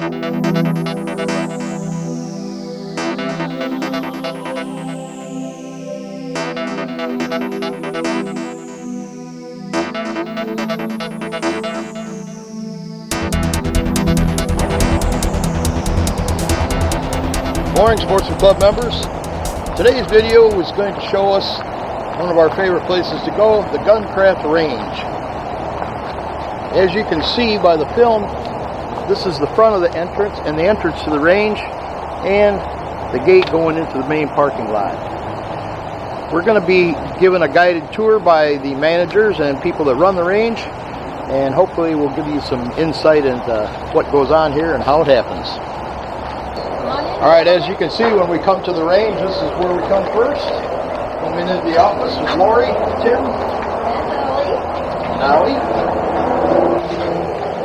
Morning, Sportsman Club members. Today's video is going to show us one of our favorite places to go, the Guncraft Range. As you can see by the film, this is the front of the entrance and the entrance to the range and the gate going into the main parking lot. We're going to be given a guided tour by the managers and people that run the range, and hopefully we'll give you some insight into what goes on here and how it happens. Alright, as you can see, when we come to the range, this is where we come first. Come into the office with Lori, Tim, and Ollie.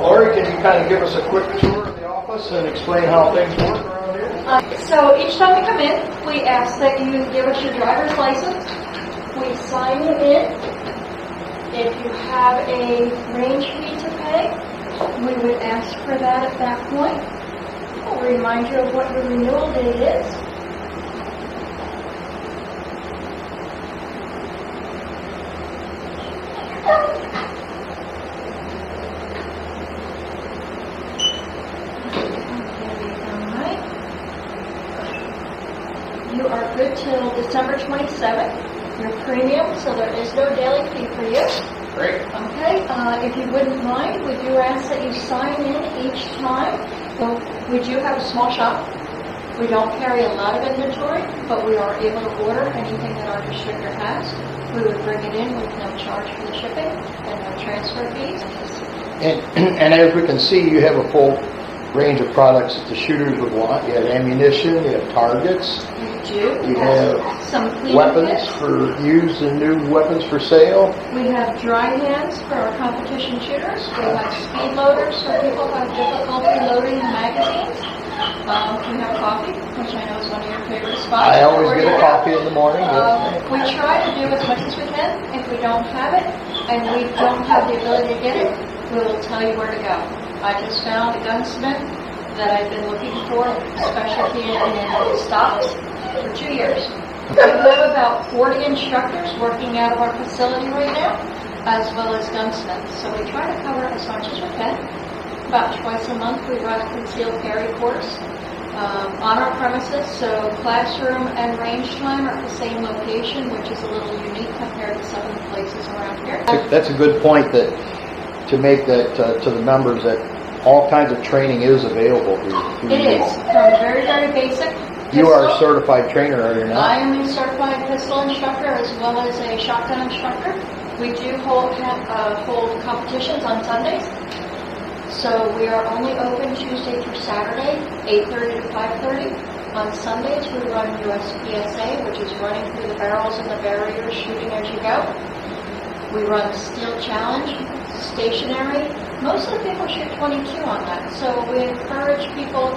Lori, can you kind of give us a quick tour of the office and explain how things work around here? So each time we come in, we ask that you give us your driver's license. We sign you in. If you have a range fee to pay, we would ask for that at that point. We'll remind you of what your renewal date is. Alright. You are good till December 27th. Your premium, so there is no daily fee for you. Great. Okay, if you wouldn't mind, we do ask that you sign in each time. So we do have a small shop. We don't carry a lot of inventory, but we are able to order anything that our distributor has. We would bring it in with no charge for the shipping and no transfer fees. And as we can see, you have a full range of products that the shooters would want. You have ammunition, you have targets. You have some weapons kits. for used and new weapons for sale. We have dry hands for our competition shooters. We have speed loaders for people who have difficulty loading magazines. We have coffee, which I know is one of your favorite spots. I always get a coffee in the morning. We try to do as much as we can. If we don't have it and we don't have the ability to get it, we will tell you where to go. I just found a gunsmith that I've been looking for, specialty in stocks, for 2 years. We have about 40 instructors working out of our facility right now, as well as gunsmiths. So we try to cover as much as we can. About twice a month we run a concealed carry course on our premises, so classroom and range time are at the same location, which is a little unique compared to some of the places around here. That's a good point to make that to the members, that all kinds of training is available here. It is, from very, very basic. You are a certified trainer, are you not? I am a certified pistol instructor as well as a shotgun instructor. We do hold competitions on Sundays. So we are only open Tuesday through Saturday, 8:30 to 5:30. On Sundays we run USPSA, which is running through the barrels and the barriers, shooting as you go. We run Steel Challenge, stationary. Most of the people shoot 22 on that. So we encourage people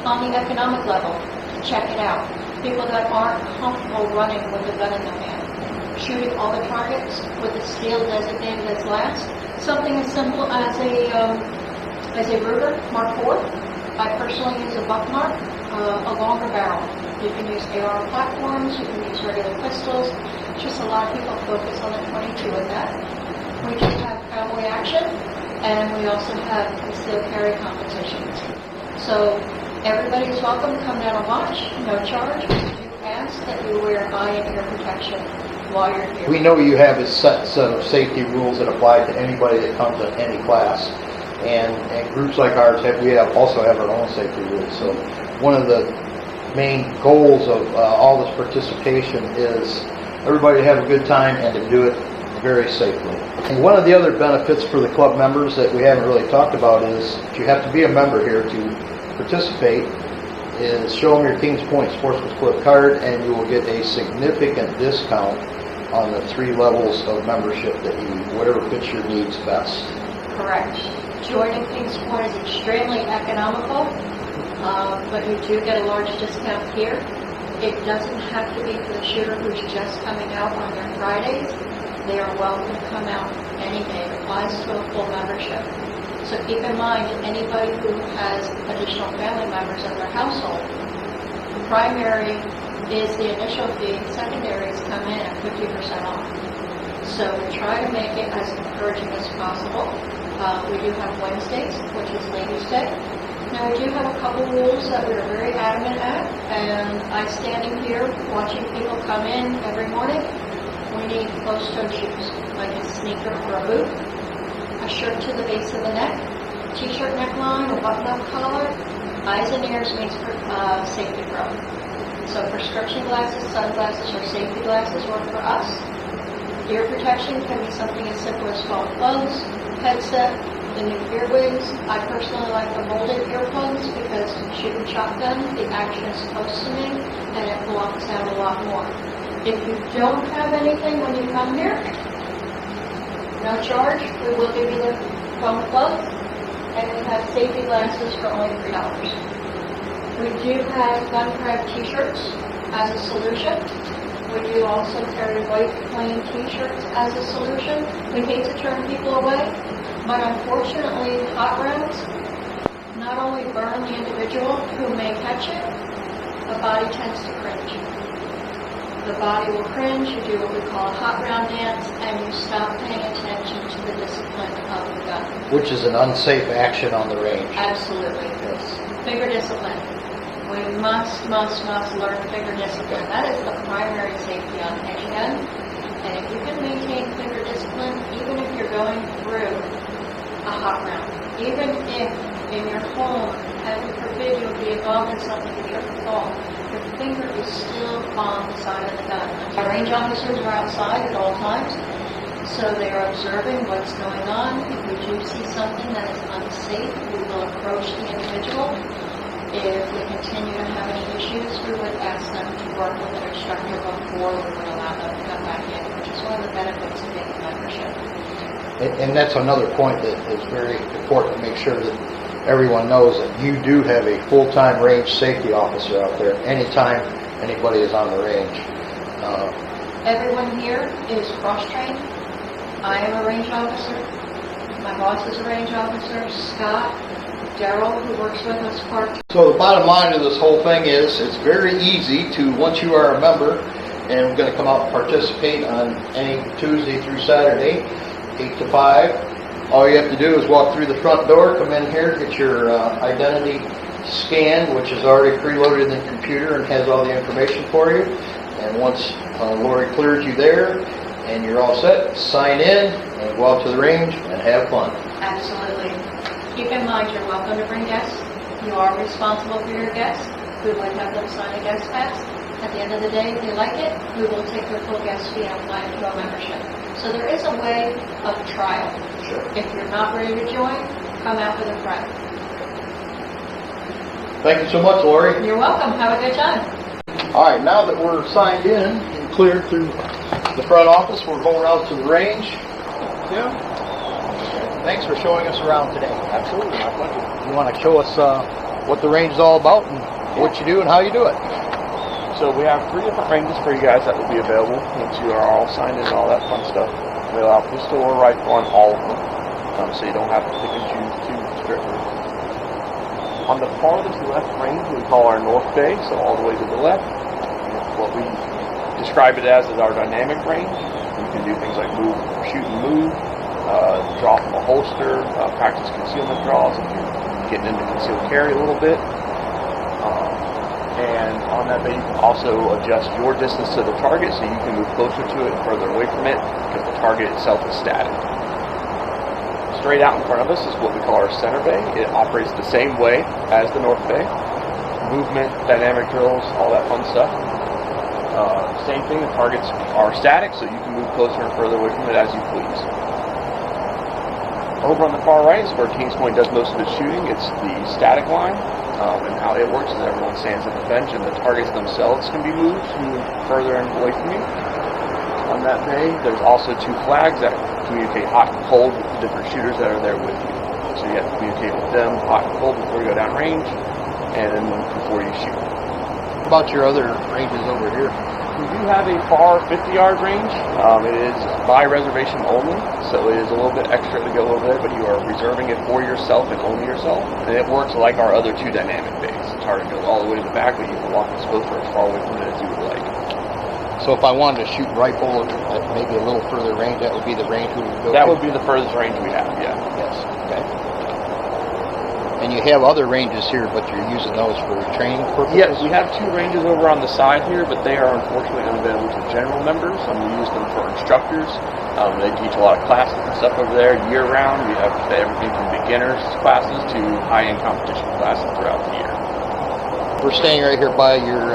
on the economic level to check it out. People that aren't comfortable running with a gun in their hand. Shooting all the targets with the steel designated as last. Something as simple as a Ruger Mark IV. I personally use a Buckmark, a longer barrel. You can use AR platforms, you can use regular pistols. Just a lot of people focus on the 22 with that. We do have cowboy action, and we also have concealed carry competitions. So everybody's welcome to come down and watch, no charge. We do ask that you wear eye and ear protection while you're here. We know you have a set of safety rules that apply to anybody that comes to any class, and groups like ours also have our own safety rules. So one of the main goals of all this participation is everybody to have a good time and to do it very safely. And one of the other benefits for the club members that we haven't really talked about is that you have to be a member here to participate. Is show them your Kings Point Sportsman Club card, and you will get a significant discount on the 3 levels of membership that whatever fits your needs best. Correct. Joining Kings Point is extremely economical, but you do get a large discount here. It doesn't have to be for the shooter who's just coming out on their Fridays. They are welcome to come out any day. It applies to a full membership. So keep in mind, anybody who has additional family members in their household, primary is the initial fee, secondaries come in at 50% off. So we try to make it as encouraging as possible. We do have Wednesdays, which is Ladies' Day. Now we do have a couple rules that we're very adamant at, and I standing here watching people come in every morning. We need closed-toed shoes, like a sneaker or a boot, a shirt to the base of the neck, t-shirt neckline, a button-up collar. Eyes and ears means safety pro. So prescription glasses, sunglasses, or safety glasses work for us. Ear protection can be something as simple as foam plugs, headset, the new earwigs. I personally like the molded earplugs because shooting shotgun, the action is close to me and it blocks out a lot more. If you don't have anything when you come here, no charge. We will give you the foam plug, and we have safety glasses for only $3. We do have gun crab t-shirts as a solution. We do also carry white plain t-shirts as a solution. We hate to turn people away, but unfortunately, hot rounds not only burn the individual who may catch it, the body tends to cringe. The body will cringe, you do what we call a hot round dance, and you stop paying attention to the discipline of the gun. Which is an unsafe action on the range. Absolutely. Yes. Finger discipline. We must learn finger discipline. That is the primary safety on any gun. And if you can maintain finger discipline, even if you're going through a hot round, even if in your home, heaven forbid, you'll be involved in something that you're fall, your finger is still on the side of the gun. Our range officers are outside at all times, so they are observing what's going on. If we do see something that is unsafe, we will approach the individual. If we continue to have any issues, we would ask them to work with an instructor before we would allow them to come back in, which is one of the benefits of being a membership. And that's another point that is very important to make sure that everyone knows that you do have a full-time range safety officer out there anytime anybody is on the range. Everyone here is cross-trained. I am a range officer. My boss is a range officer. Scott, Daryl, who works with us part. So the bottom line of this whole thing is it's very easy to, once you are a member, and we're going to come out and participate on any Tuesday through Saturday, 8 to 5. All you have to do is walk through the front door, come in here, get your identity scanned, which is already preloaded in the computer and has all the information for you. And once Lori clears you there and you're all set, sign in and go out to the range and have fun. Absolutely. Keep in mind you're welcome to bring guests. You are responsible for your guests. We would have them sign a guest pass. At the end of the day, if they like it, we will take their full guest fee and apply it to our membership. So there is a way of trial. Sure. If you're not ready to join, come out with a friend. Thank you so much, Lori. You're welcome. Have a good time. All right, now that we're signed in and cleared through the front office, we're going out to the range. Yeah. Thanks for showing us around today. Absolutely, my pleasure. You want to show us what the range is all about and what you do and how you do it? So we have 3 different ranges for you guys that will be available once you are all signed in and all that fun stuff. We allow pistol or rifle on all of them, so you don't have to pick and choose too strictly. On the farthest left range, we call our North Bay, so all the way to the left. What we describe it as is our dynamic range. You can do things like move, shoot and move, draw from a holster, practice concealment draws if you're getting into concealed carry a little bit. And on that bay, you can also adjust your distance to the target so you can move closer to it and further away from it because the target itself is static. Straight out in front of us is what we call our center bay. It operates the same way as the north bay. Movement, dynamic drills, all that fun stuff. Same thing, the targets are static so you can move closer and further away from it as you please. Over on the far right is where Kings Point does most of its shooting. It's the static line. And how it works is everyone stands at the bench and the targets themselves can be moved to move further and away from you. On that bay, there's also 2 flags that communicate hot and cold with the different shooters that are there with you. So you have to communicate with them hot and cold before you go down range and before you shoot. What about your other ranges over here? We do have a far 50-yard range. It is by reservation only, so it is a little bit extra to go over there, but you are reserving it for yourself and only yourself. And it works like our other two dynamic bays. It's hard to go all the way to the back, but you can walk this boat for as far away from it as you would like. So if I wanted to shoot rifle at maybe a little further range, that would be the range we would go That to? would be the furthest range we have, yeah. Yes, okay. And you have other ranges here, but you're using those for training purposes? Yes, we have two ranges over on the side here, but they are unfortunately unavailable to general members. We use them for instructors. They teach a lot of classes and stuff over there year-round. We have everything from beginners classes to high-end competition classes throughout the year. We're staying right here by your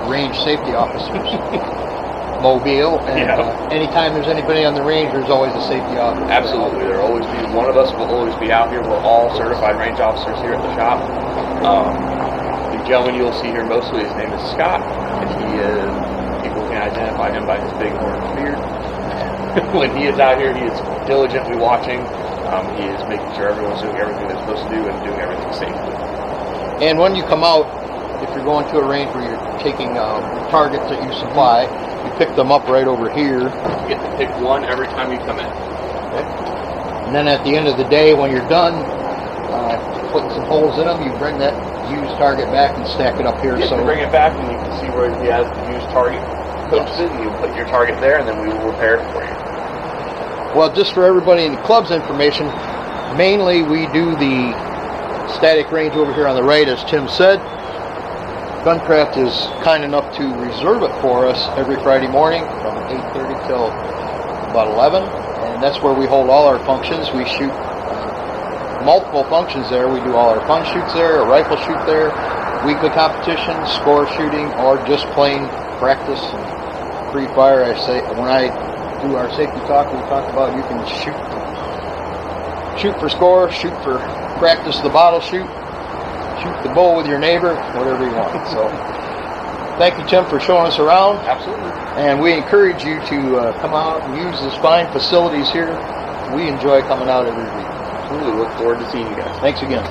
range safety officers mobile, and anytime there's anybody on the range, there's always a safety officer. Absolutely, there'll always be one of us will always be out here. We're all certified range officers here at the shop. The gentleman you'll see here mostly, his name is Scott, and he is, people can identify him by his big horn beard. When he is out here, he is diligently watching. He is making sure everyone's doing everything they're supposed to do and doing everything safely. And when you come out, if you're going to a range where you're taking targets that you supply, you pick them up right over here. You get to pick one every time you come in. Okay. And then at the end of the day, when you're done putting some holes in them, you bring that used target back and stack it up here. You So bring it back and you can see where he has the used target posted, and you put your target there, and then we will repair it for you. well, just for everybody in the club's information, mainly we do the static range over here on the right, as Tim said. Guncraft is kind enough to reserve it for us every Friday morning from 8:30 till about 11, and that's where we hold all our functions. We shoot multiple functions there. We do all our fun shoots there, a rifle shoot there, weekly competitions, score shooting, or just plain practice and free fire. I say when I do our safety talk, we talk about you can shoot for score, shoot for practice the bottle shoot, shoot the bull with your neighbor, whatever you want. So thank you, Tim, for showing us around. Absolutely. And we encourage you to come out and use these fine facilities here. We enjoy coming out every week. Absolutely. Look forward to seeing you guys. Thanks again.